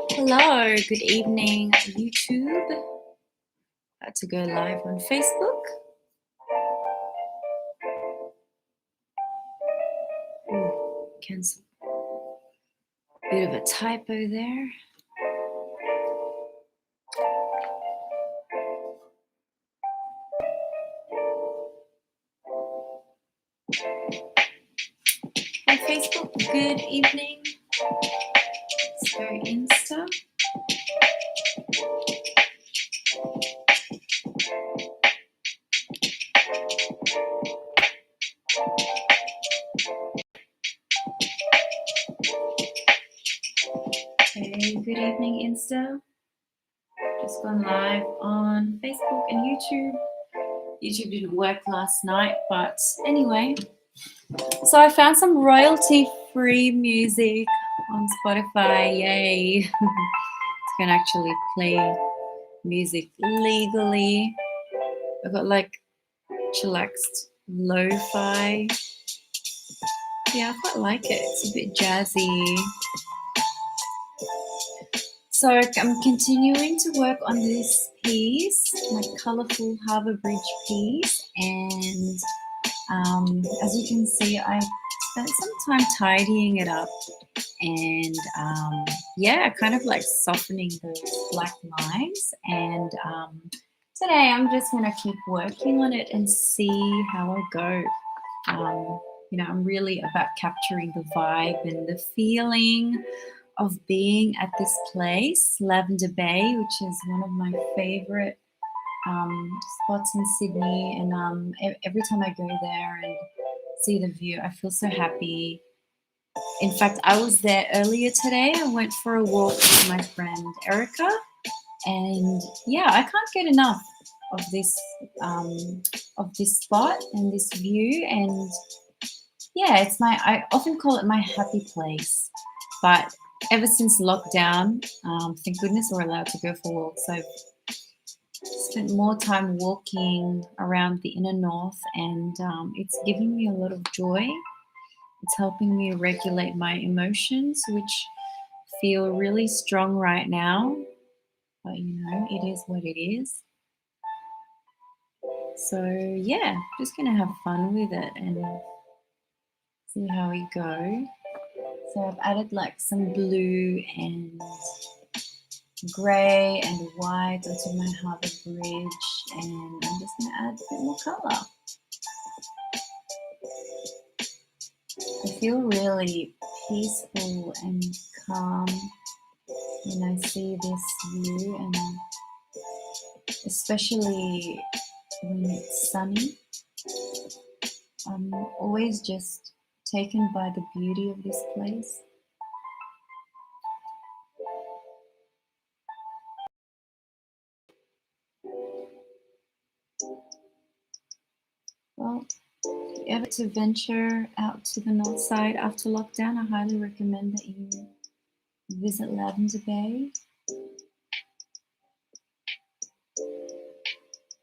Hello, good evening, YouTube. About to go live on Facebook. Ooh, cancel. Bit of a typo there. On Facebook, good evening. Let's go Insta. Okay, good evening, Insta. Just gone live on Facebook and YouTube. YouTube didn't work last night, but anyway. So I found some royalty-free music on Spotify. Yay! It's gonna actually play music legally. I've got like chillaxed lo-fi. Yeah, I quite like it. It's a bit jazzy. So I'm continuing to work on this piece, my colourful Harbour Bridge piece, and as you can see, I spent some time tidying it up and yeah, kind of like softening those black lines. And today I'm just gonna keep working on it and see how I go. You know, I'm really about capturing the vibe and the feeling of being at this place, Lavender Bay, which is one of my favorite spots in Sydney. And every time I go there and see the view, I feel so happy. In fact, I was there earlier today. I went for a walk with my friend Erica, and yeah, I can't get enough of this spot and this view. And yeah, it's I often call it my happy place. But ever since lockdown, thank goodness we're allowed to go for walks. I've spent more time walking around the inner north, and it's giving me a lot of joy. It's helping me regulate my emotions, which feel really strong right now. But you know, it is what it is. So yeah, just gonna have fun with it and see how we go. So I've added like some blue and grey and white onto my Harbour Bridge, and I'm just gonna add a bit more colour. I feel really peaceful and calm when I see this view, and especially when it's sunny. I'm always just taken by the beauty of this place. Well, if you ever to venture out to the north side after lockdown, I highly recommend that you visit Lavender Bay.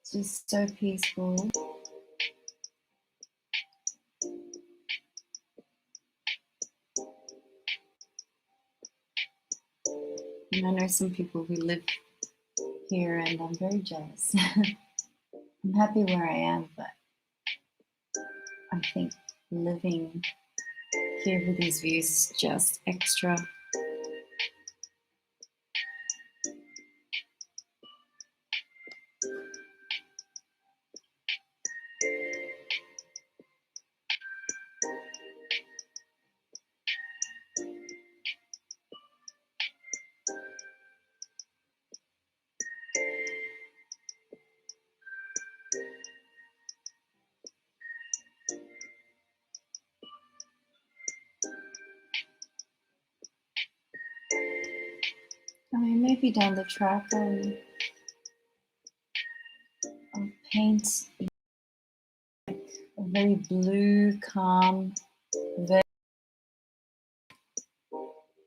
It's just so peaceful. And I know some people who live here, and I'm very jealous. I'm happy where I am, but I think living here with these views is just extra. I mean, maybe down the track I'll paint like a very blue, calm,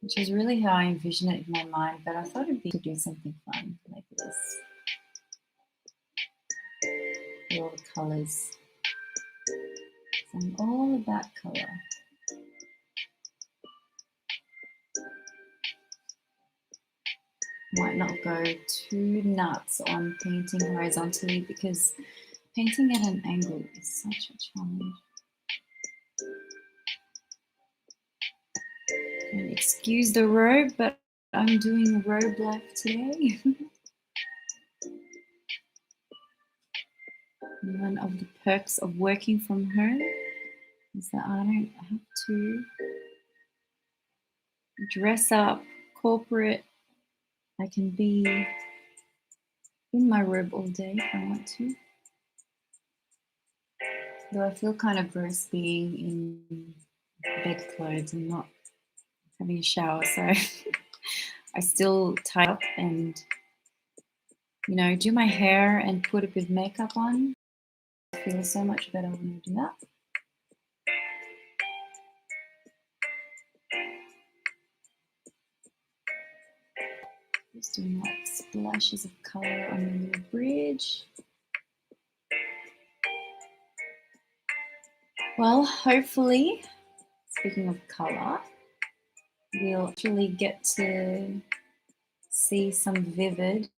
which is really how I envision it in my mind, but I thought it'd be to do something fun like this. All the colours. I'm all about color. Might not go too nuts on painting horizontally because painting at an angle is such a challenge. And excuse the robe, but I'm doing robe life today. One of the perks of working from home is that I don't have to dress up corporate. I can be in my robe all day if I want to. Though I feel kind of gross being in bedclothes and not having a shower, so I still tie up and, you know, do my hair and put a bit of makeup on. I feel so much better when I do that. Just doing like splashes of color on the little bridge. Well, hopefully, speaking of color, we'll actually get to see some vivid.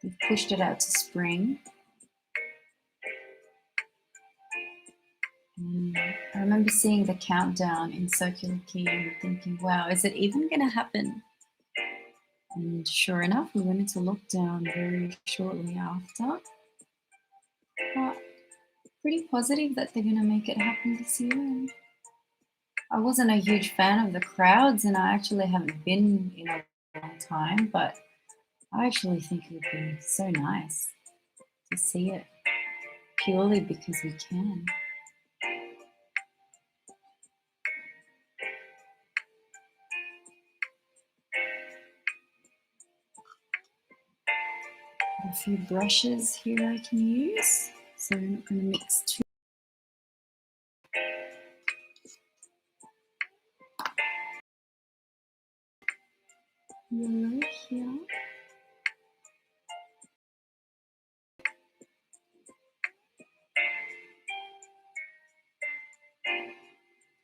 We've pushed it out to spring. I remember seeing the countdown in Circular Quay and thinking, wow, is it even going to happen? And sure enough, we went into lockdown very shortly after. But pretty positive that they're going to make it happen this year. And I wasn't a huge fan of the crowds, and I actually haven't been in a long time, but I actually think it would be so nice to see it purely because we can. A few brushes here I can use, so I'm not going to mix too. Yellow here.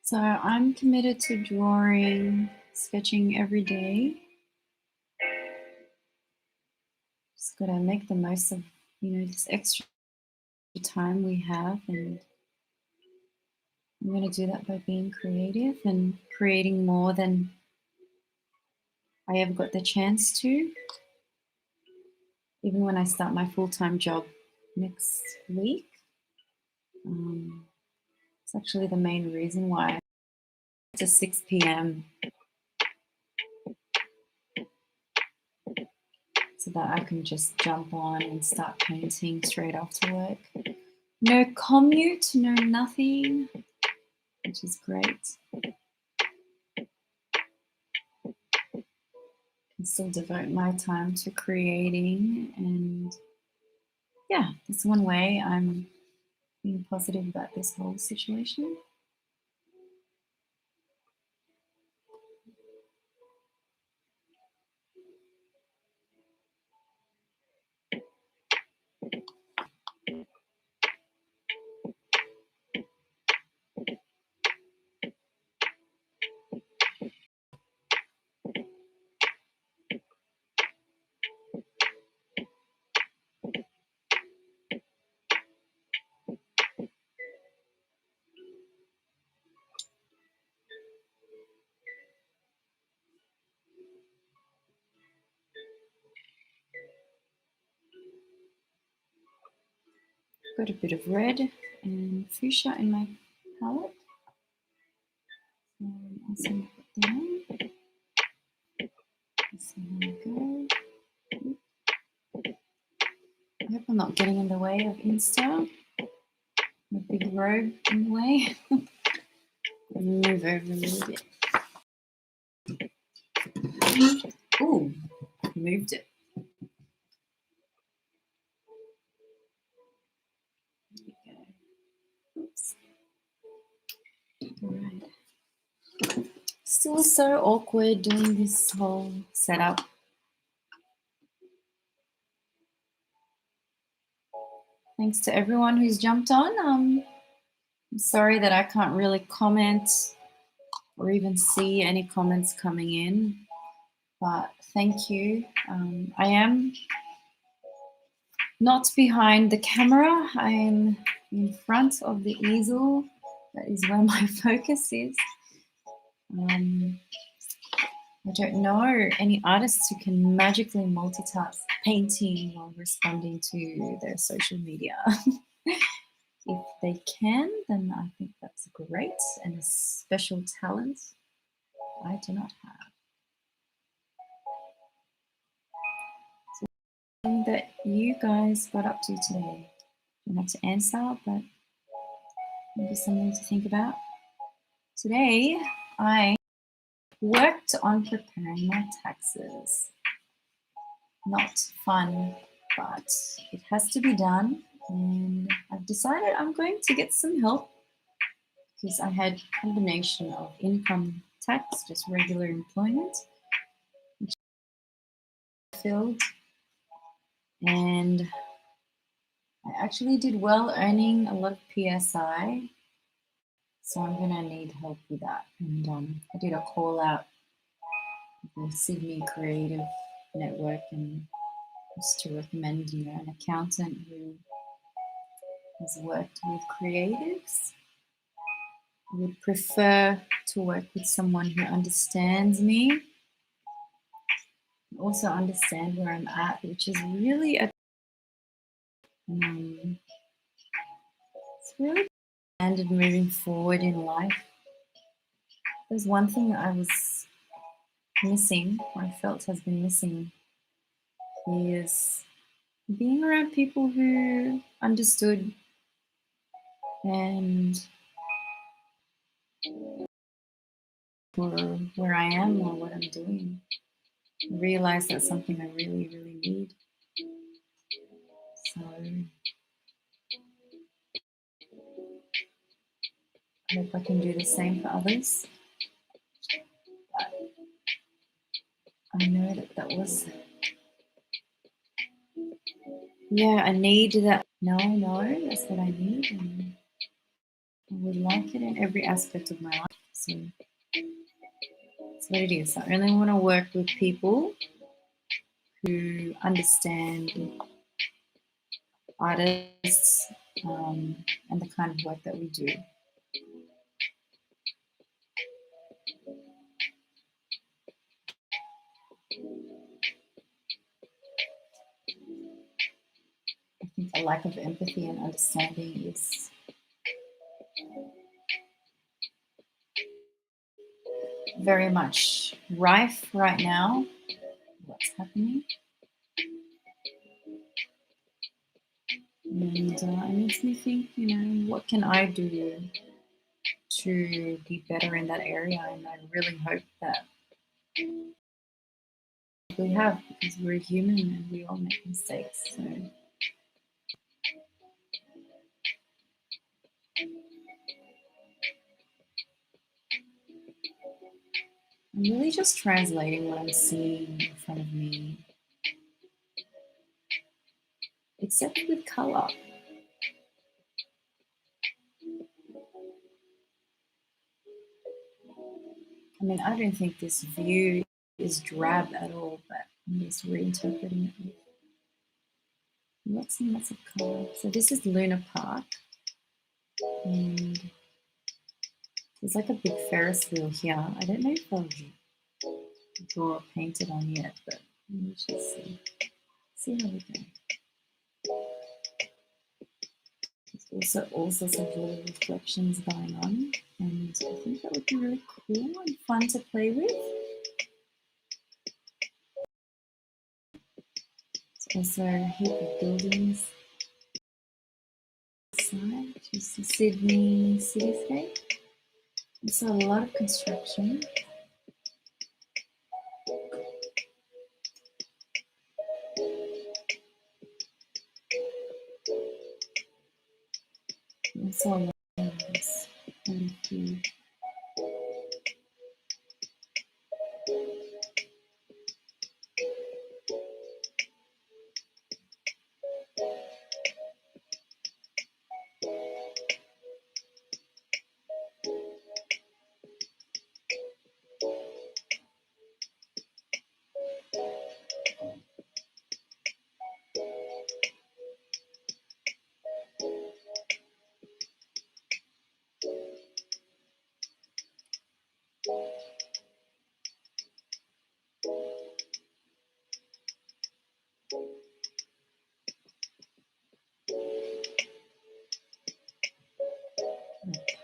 So I'm committed to drawing, sketching every day. Just gotta make the most of, you know, this extra time we have, and I'm gonna do that by being creative and creating more than I ever got the chance to. Even when I start my full-time job next week. It's actually the main reason why it's a 6 p.m. so that I can just jump on and start painting straight after work. No commute, no nothing, which is great. I still devote my time to creating, and yeah, that's one way I'm being positive about this whole situation. Got a bit of red and fuchsia in my palette. I'm also going to put them on. Let's see how we go. I hope I'm not getting in the way of Insta. My big robe in the way. Move over a little bit. Ooh, moved it. There we go. Oops. All right. Still so awkward doing this whole setup. Thanks to everyone who's jumped on. I'm sorry that I can't really comment or even see any comments coming in, but thank you. I am not behind the camera. I am in front of the easel. That is where my focus is. I don't know any artists who can magically multitask painting while responding to their social media. If they can, then I think that's great and a special talent I do not have. So something that you guys got up to today. You don't have to answer, but maybe something to think about. Today, I worked on preparing my taxes. Not fun, but it has to be done. And I've decided I'm going to get some help because I had a combination of income tax, just regular employment, which I filled, and I actually did well earning a lot of PSI, so I'm gonna need help with that. And I did a call out with the Sydney Creative Network and just to recommend, an accountant who has worked with creatives. I would prefer to work with someone who understands me, also understand where I'm at, which is really it's really standard moving forward in life. There's one thing I was missing, or I felt has been missing, is being around people who understood and where I am or what I'm doing. I realize that's something I really, really need. So I hope I can do the same for others. But I know that was, a need that, no, that's what I need. And I would like it in every aspect of my life. So that's what it is. I only want to work with people who understand artists and the kind of work that we do. I think a lack of empathy and understanding is very much rife right now. What's happening? And it makes me think, what can I do to be better in that area? And I really hope that we have, because we're human and we all make mistakes. So I'm really just translating what I'm seeing in front of me, except with color. I mean, I don't think this view is drab at all, but I'm just reinterpreting it with lots and lots of color. So this is Luna Park, and there's like a big Ferris wheel here. I don't know if I'll draw or paint it on yet, but we shall see. See how we go. There's also all sorts of little reflections going on, and I think that would be really cool and fun to play with. There's also a heap of buildings outside, just the Sydney cityscape. So a lot of construction. And so a lot of this. Thank you.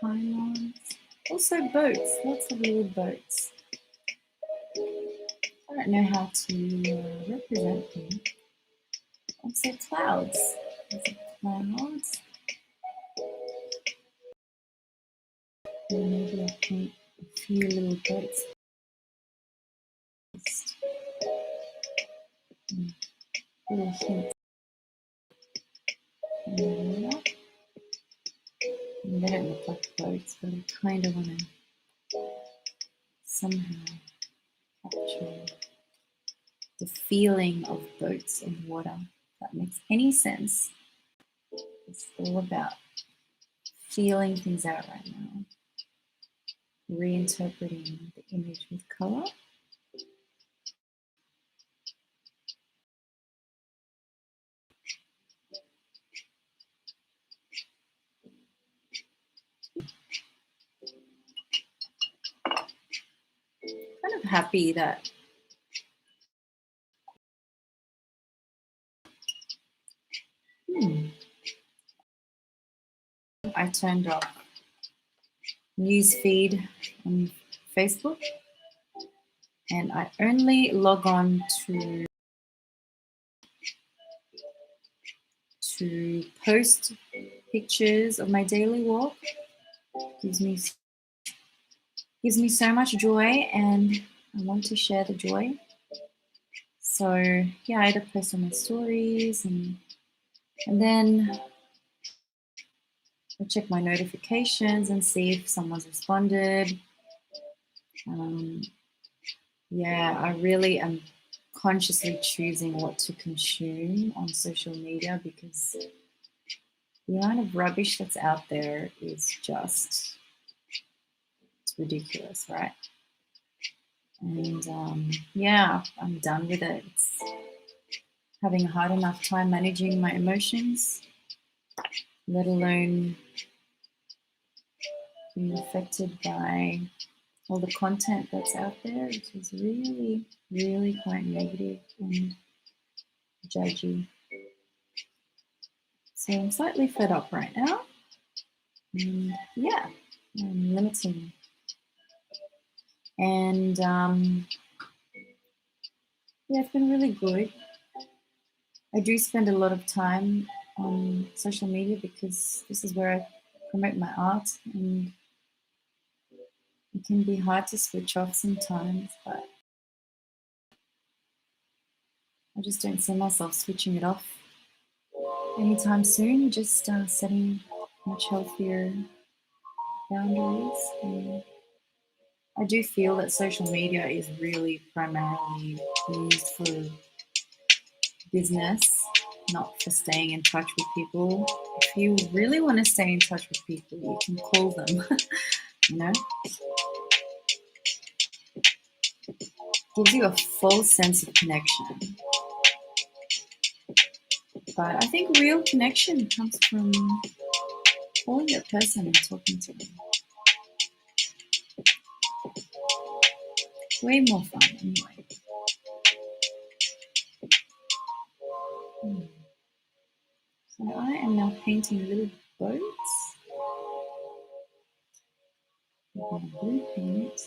pylons. Also boats, lots of little boats. I don't know how to represent them. Also clouds. There's clouds. And maybe I'll paint a few little boats. Just little hints. And they don't look like boats, but I kind of want to somehow capture the feeling of boats in water. If that makes any sense. It's all about feeling things out right now. Reinterpreting the image with color. Kind of happy that I turned off news feed on Facebook and I only log on to post pictures of my daily walk. Gives me so much joy and I want to share the joy. So yeah, I had to post on my stories and then I check my notifications and see if someone's responded. Yeah, I really am consciously choosing what to consume on social media because the amount of rubbish that's out there is just, it's ridiculous, right? And yeah, I'm done with it. It's having a hard enough time managing my emotions, let alone being affected by all the content that's out there, which is really, really quite negative and judgy. So I'm slightly fed up right now. And yeah, I'm limiting. And yeah, it's been really good. I do spend a lot of time on social media because this is where I promote my art and it can be hard to switch off sometimes, but I just don't see myself switching it off anytime soon, just setting much healthier boundaries. And I do feel that social media is really primarily used for business, not for staying in touch with people. If you really want to stay in touch with people, you can call them, you know? Gives you a false sense of connection. But I think real connection comes from calling that person and talking to them. Way more fun, anyway. So I am now painting little boats with my blue paint.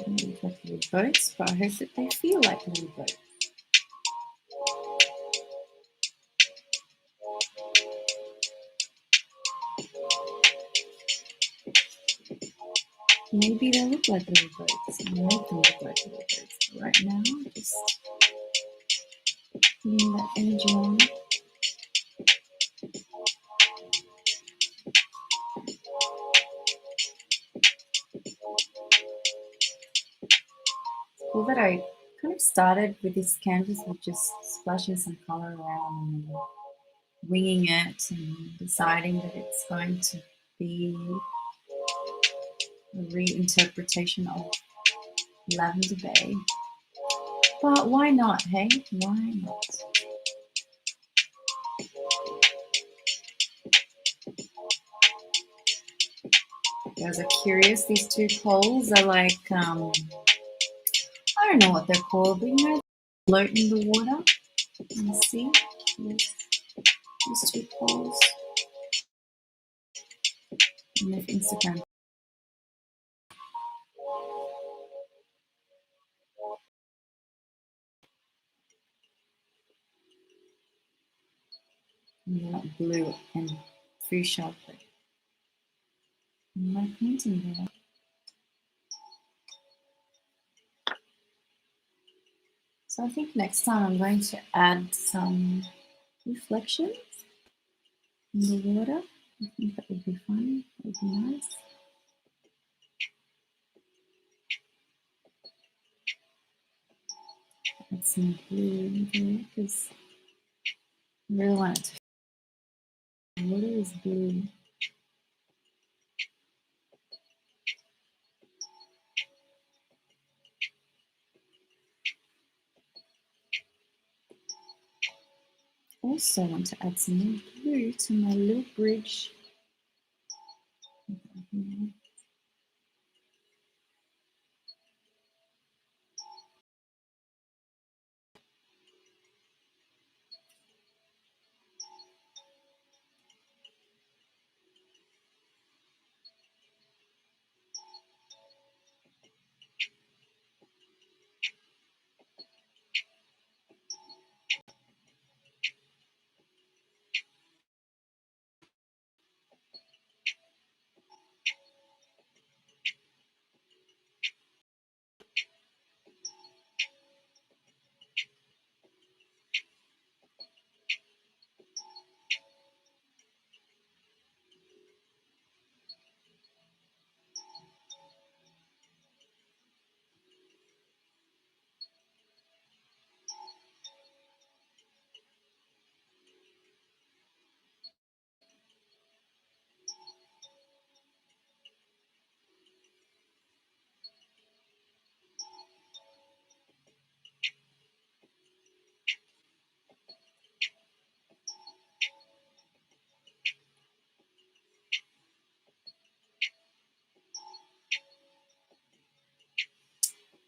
They don't look like little boats, but I hope that they feel like little boats. Maybe they look like little boats. I make them look like little boats. But right now, just putting that energy on. Cool that I kind of started with this canvas with just splashing some color around and winging it and deciding that it's going to be a reinterpretation of Lavender Bay. But why not, hey? Why not? If you guys are curious, these two poles are like, I don't know what they're called, but you know, float in the water. You see? These two poles. And if Instagram. Like blue and fuchsia. My painting there. So I think next time I'm going to add some reflections in the water. I think that would be fun. That would be nice. Add some blue there because I really want it to. The water is blue. Also want to add some more blue to my little bridge.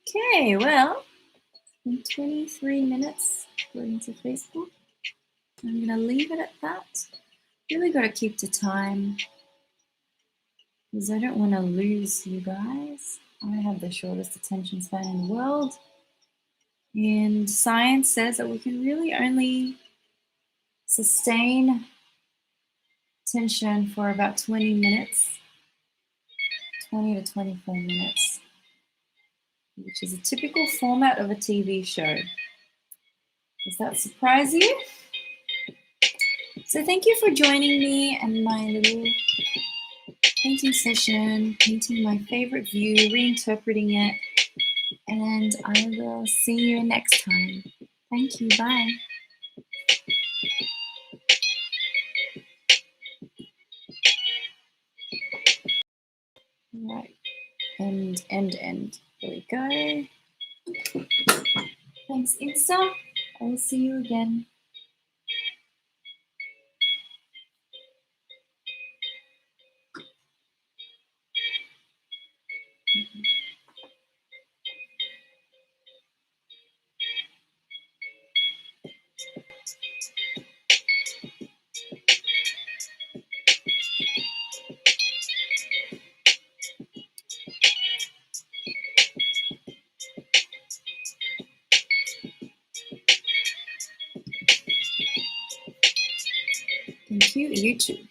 Okay, well, in 23 minutes according to Facebook. I'm going to leave it at that. Really got to keep to time because I don't want to lose you guys. I have the shortest attention span in the world. And science says that we can really only sustain attention for about 20 minutes, 20 to 24 minutes, which is a typical format of a TV show. Does that surprise you? So thank you for joining me and my little painting session, painting my favorite view, reinterpreting it, and I will see you next time. Thank you. Bye. Right. End. There we go. Thanks, Insta. I will see you again. Thank you, YouTube.